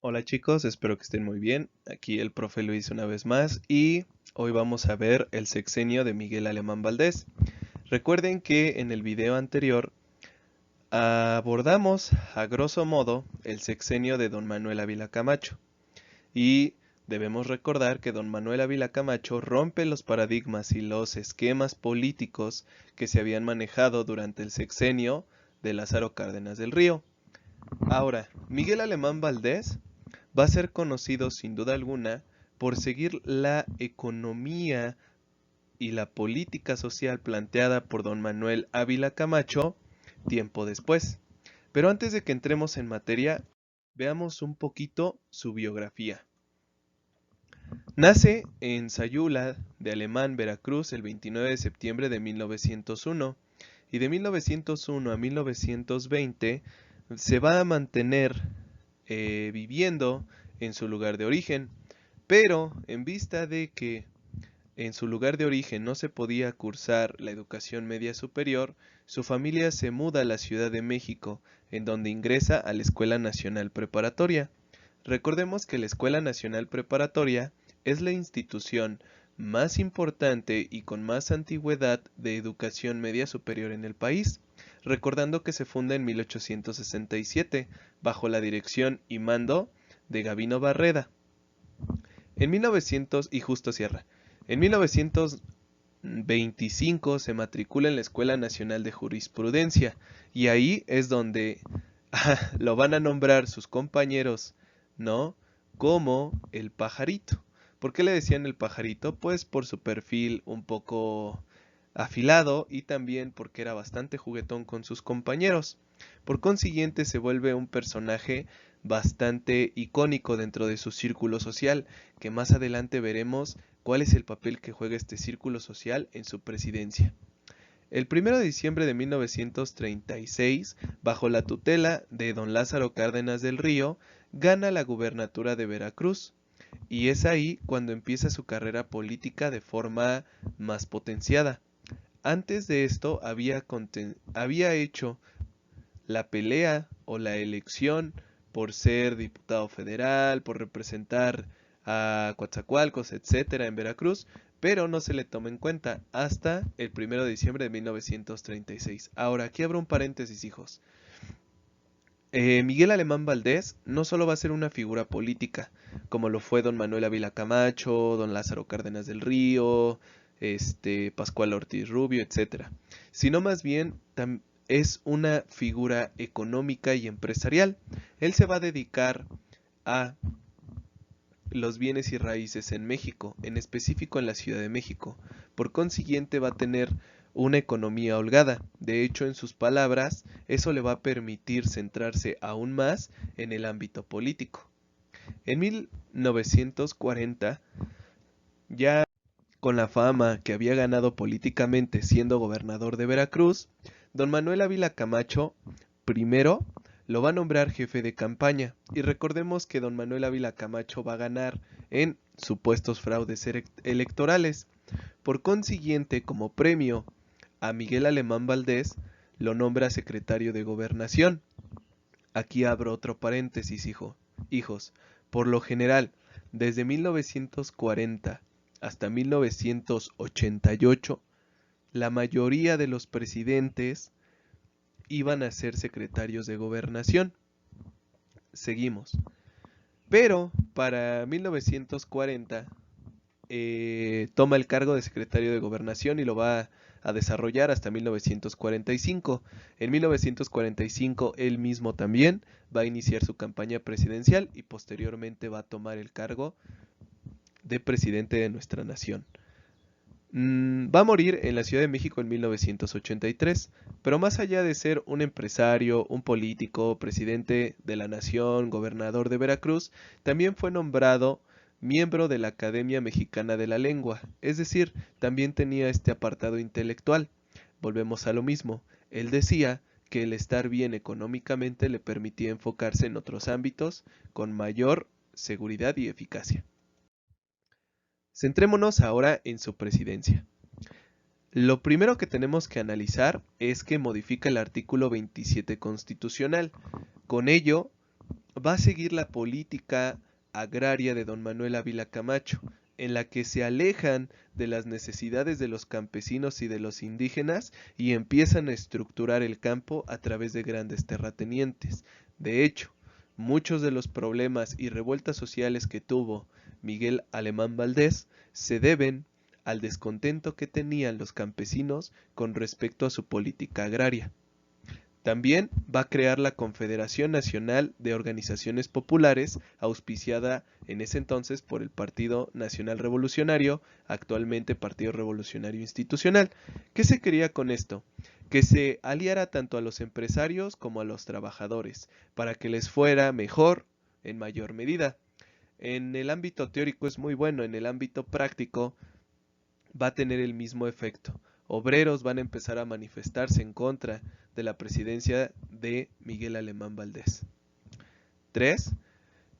Hola chicos, espero que estén muy bien. Aquí el profe Luis una vez más y hoy vamos a ver el sexenio de Miguel Alemán Valdés. Recuerden que en el video anterior abordamos a grosso modo el sexenio de don Manuel Ávila Camacho y debemos recordar que don Manuel Ávila Camacho rompe los paradigmas y los esquemas políticos que se habían manejado durante el sexenio de Lázaro Cárdenas del Río. Ahora, Miguel Alemán Valdés va a ser conocido sin duda alguna por seguir la economía y la política social planteada por don Manuel Ávila Camacho tiempo después. Pero antes de que entremos en materia, veamos un poquito su biografía. Nace en Sayula de Alemán, Veracruz, el 29 de septiembre de 1901 y de 1901 a 1920 se va a mantener viviendo en su lugar de origen, pero en vista de que en su lugar de origen no se podía cursar la educación media superior, su familia se muda a la Ciudad de México, en donde ingresa a la Escuela Nacional Preparatoria. Recordemos que la Escuela Nacional Preparatoria es la institución más importante y con más antigüedad de educación media superior en el país, recordando que se funda en 1867 bajo la dirección y mando de Gavino Barreda. En 1900 y justo cierra. En 1925 se matricula en la Escuela Nacional de Jurisprudencia y ahí es donde lo van a nombrar sus compañeros, ¿no? Como el pajarito. ¿Por qué le decían el pajarito? Pues por su perfil un poco afilado y también porque era bastante juguetón con sus compañeros. Por consiguiente se vuelve un personaje bastante icónico dentro de su círculo social, que más adelante veremos cuál es el papel que juega este círculo social en su presidencia. El 1 de diciembre de 1936, bajo la tutela de don Lázaro Cárdenas del Río, gana la gubernatura de Veracruz, y es ahí cuando empieza su carrera política de forma más potenciada. Antes de esto había hecho la pelea o la elección por ser diputado federal, por representar a Coatzacoalcos, etcétera, en Veracruz, pero no se le toma en cuenta hasta el 1 de diciembre de 1936. Ahora, aquí abro un paréntesis, hijos. Miguel Alemán Valdés no solo va a ser una figura política, como lo fue don Manuel Ávila Camacho, don Lázaro Cárdenas del Río, Pascual Ortiz Rubio, etcétera, sino más bien es una figura económica y empresarial. Él se va a dedicar a los bienes y raíces en México, en específico en la Ciudad de México. Por consiguiente va a tener una economía holgada. De hecho, en sus palabras, eso le va a permitir centrarse aún más en el ámbito político. En 1940, ya con la fama que había ganado políticamente siendo gobernador de Veracruz, don Manuel Ávila Camacho primero lo va a nombrar jefe de campaña. Y recordemos que don Manuel Ávila Camacho va a ganar en supuestos fraudes electorales. Por consiguiente, como premio a Miguel Alemán Valdés, lo nombra secretario de Gobernación. Aquí abro otro paréntesis, hijos. Por lo general, desde 1940 hasta 1988, la mayoría de los presidentes iban a ser secretarios de gobernación. Seguimos. Pero para 1940 toma el cargo de secretario de gobernación y lo va a desarrollar hasta 1945. En 1945 él mismo también va a iniciar su campaña presidencial y posteriormente va a tomar el cargo de presidente de nuestra nación. Va a morir en la Ciudad de México en 1983, pero más allá de ser un empresario, un político, presidente de la nación, gobernador de Veracruz, también fue nombrado miembro de la Academia Mexicana de la Lengua, es decir, también tenía este apartado intelectual. Volvemos a lo mismo, él decía que el estar bien económicamente le permitía enfocarse en otros ámbitos con mayor seguridad y eficacia. Centrémonos ahora en su presidencia. Lo primero que tenemos que analizar es que modifica el artículo 27 constitucional. Con ello, va a seguir la política agraria de don Manuel Ávila Camacho, en la que se alejan de las necesidades de los campesinos y de los indígenas y empiezan a estructurar el campo a través de grandes terratenientes. De hecho, muchos de los problemas y revueltas sociales que tuvo Miguel Alemán Valdés se deben al descontento que tenían los campesinos con respecto a su política agraria. También va a crear la Confederación Nacional de Organizaciones Populares, auspiciada en ese entonces por el Partido Nacional Revolucionario, actualmente Partido Revolucionario Institucional. ¿Qué se quería con esto? Que se aliara tanto a los empresarios como a los trabajadores, para que les fuera mejor en mayor medida. En el ámbito teórico es muy bueno, en el ámbito práctico va a tener el mismo efecto. Obreros van a empezar a manifestarse en contra de la presidencia de Miguel Alemán Valdés. 3.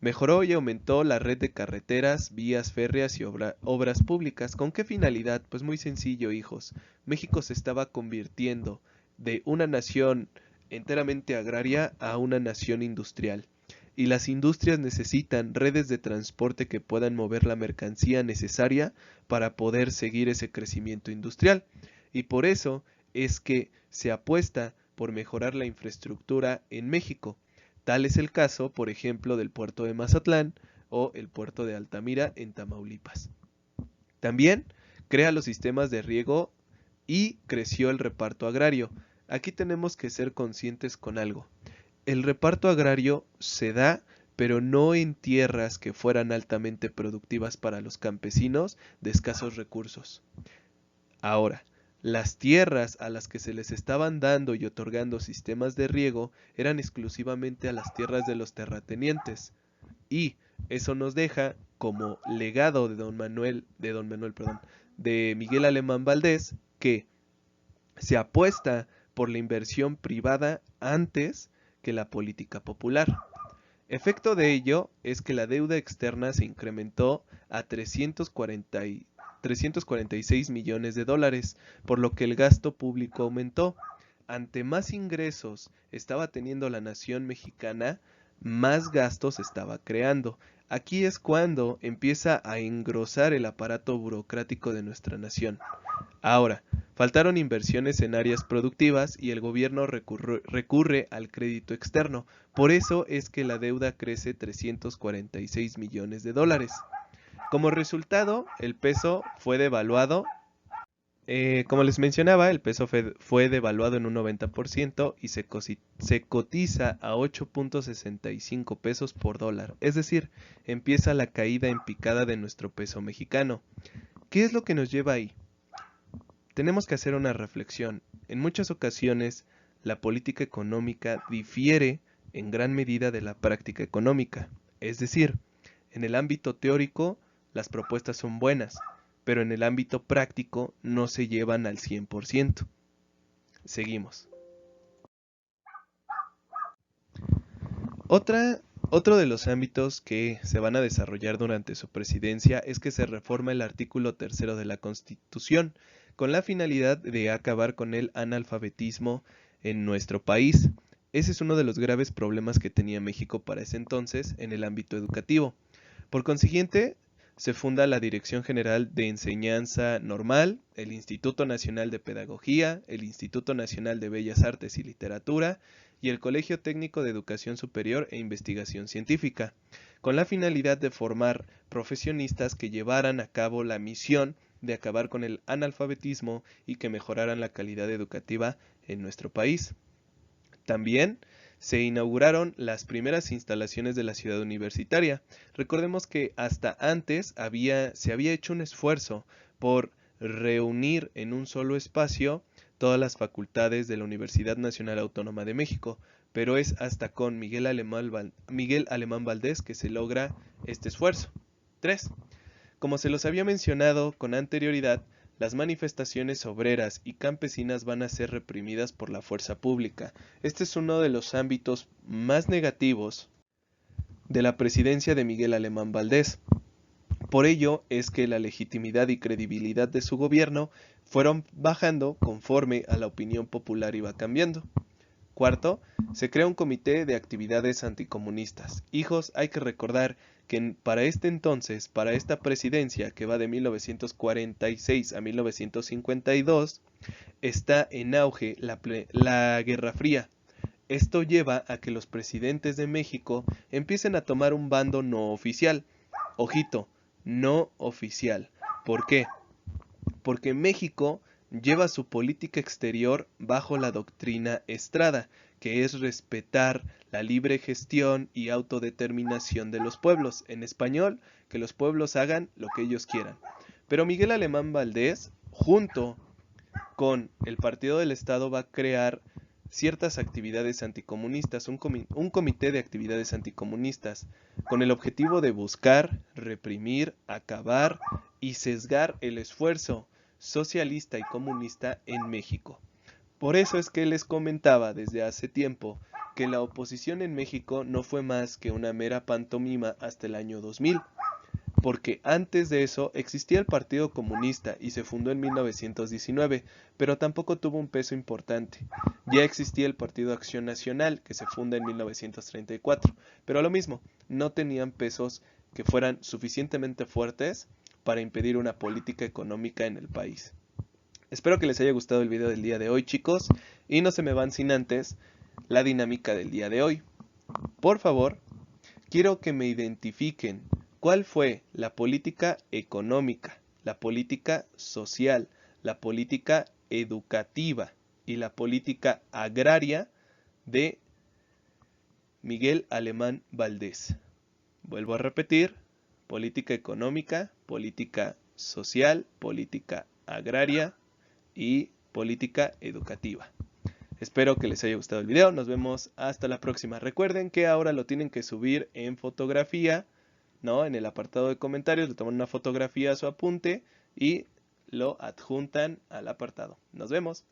Mejoró y aumentó la red de carreteras, vías férreas y obras públicas. ¿Con qué finalidad? Pues muy sencillo, hijos. México se estaba convirtiendo de una nación enteramente agraria a una nación industrial. Y las industrias necesitan redes de transporte que puedan mover la mercancía necesaria para poder seguir ese crecimiento industrial. Y por eso es que se apuesta por mejorar la infraestructura en México. Tal es el caso, por ejemplo, del puerto de Mazatlán o el puerto de Altamira en Tamaulipas. También crea los sistemas de riego y creció el reparto agrario. Aquí tenemos que ser conscientes con algo. El reparto agrario se da, pero no en tierras que fueran altamente productivas para los campesinos de escasos recursos. Ahora, las tierras a las que se les estaban dando y otorgando sistemas de riego eran exclusivamente a las tierras de los terratenientes. Y eso nos deja como legado de Miguel Alemán Valdés, que se apuesta por la inversión privada antes que la política popular. Efecto de ello es que la deuda externa se incrementó a 346 millones de dólares, por lo que el gasto público aumentó. Ante más ingresos estaba teniendo la nación mexicana, más gastos estaba creando. Aquí es cuando empieza a engrosar el aparato burocrático de nuestra nación. Ahora, faltaron inversiones en áreas productivas y el gobierno recurre al crédito externo. Por eso es que la deuda crece 346 millones de dólares. Como resultado, el peso fue devaluado. Como les mencionaba, el peso fue devaluado en un 90% y se cotiza a 8.65 pesos por dólar. Es decir, empieza la caída en picada de nuestro peso mexicano. ¿Qué es lo que nos lleva ahí? Tenemos que hacer una reflexión. En muchas ocasiones, la política económica difiere en gran medida de la práctica económica. Es decir, en el ámbito teórico, las propuestas son buenas, pero en el ámbito práctico no se llevan al 100%. Seguimos. Otro de los ámbitos que se van a desarrollar durante su presidencia es que se reforma el artículo 3 de la Constitución, con la finalidad de acabar con el analfabetismo en nuestro país. Ese es uno de los graves problemas que tenía México para ese entonces en el ámbito educativo. Por consiguiente, se funda la Dirección General de Enseñanza Normal, el Instituto Nacional de Pedagogía, el Instituto Nacional de Bellas Artes y Literatura y el Colegio Técnico de Educación Superior e Investigación Científica, con la finalidad de formar profesionistas que llevaran a cabo la misión de acabar con el analfabetismo y que mejoraran la calidad educativa en nuestro país. También se inauguraron las primeras instalaciones de la ciudad universitaria. Recordemos que hasta antes se había hecho un esfuerzo por reunir en un solo espacio todas las facultades de la Universidad Nacional Autónoma de México, pero es hasta con Miguel Alemán Valdés que se logra este esfuerzo. 3. Como se los había mencionado con anterioridad, las manifestaciones obreras y campesinas van a ser reprimidas por la fuerza pública. Este es uno de los ámbitos más negativos de la presidencia de Miguel Alemán Valdés. Por ello es que la legitimidad y credibilidad de su gobierno fueron bajando conforme a la opinión popular iba cambiando. Cuarto, Se crea un comité de actividades anticomunistas. Hijos, hay que recordar que para este entonces, para esta presidencia que va de 1946 a 1952, está en auge la Guerra Fría. Esto lleva a que los presidentes de México empiecen a tomar un bando no oficial. Ojito, no oficial. ¿Por qué? Porque México lleva su política exterior bajo la doctrina Estrada, que es respetar la libre gestión y autodeterminación de los pueblos. En español, que los pueblos hagan lo que ellos quieran. Pero Miguel Alemán Valdés, junto con el Partido del Estado, va a crear ciertas actividades anticomunistas, un comité de actividades anticomunistas, con el objetivo de buscar, reprimir, acabar y sesgar el esfuerzo socialista y comunista en México. Por eso es que les comentaba desde hace tiempo que la oposición en México no fue más que una mera pantomima hasta el año 2000, porque antes de eso existía el Partido Comunista y se fundó en 1919, pero tampoco tuvo un peso importante. Ya existía el Partido Acción Nacional, que se funda en 1934, pero lo mismo, no tenían pesos que fueran suficientemente fuertes para impedir una política económica en el país. Espero que les haya gustado el video del día de hoy, chicos, y no se me van sin antes la dinámica del día de hoy. Por favor, quiero que me identifiquen cuál fue la política económica, la política social, la política educativa y la política agraria de Miguel Alemán Valdés. Vuelvo a repetir, política económica, política social, política agraria y política educativa. Espero que les haya gustado el video, nos vemos hasta la próxima. Recuerden que ahora lo tienen que subir en fotografía, ¿no? En el apartado de comentarios le toman una fotografía a su apunte y lo adjuntan al apartado. Nos vemos.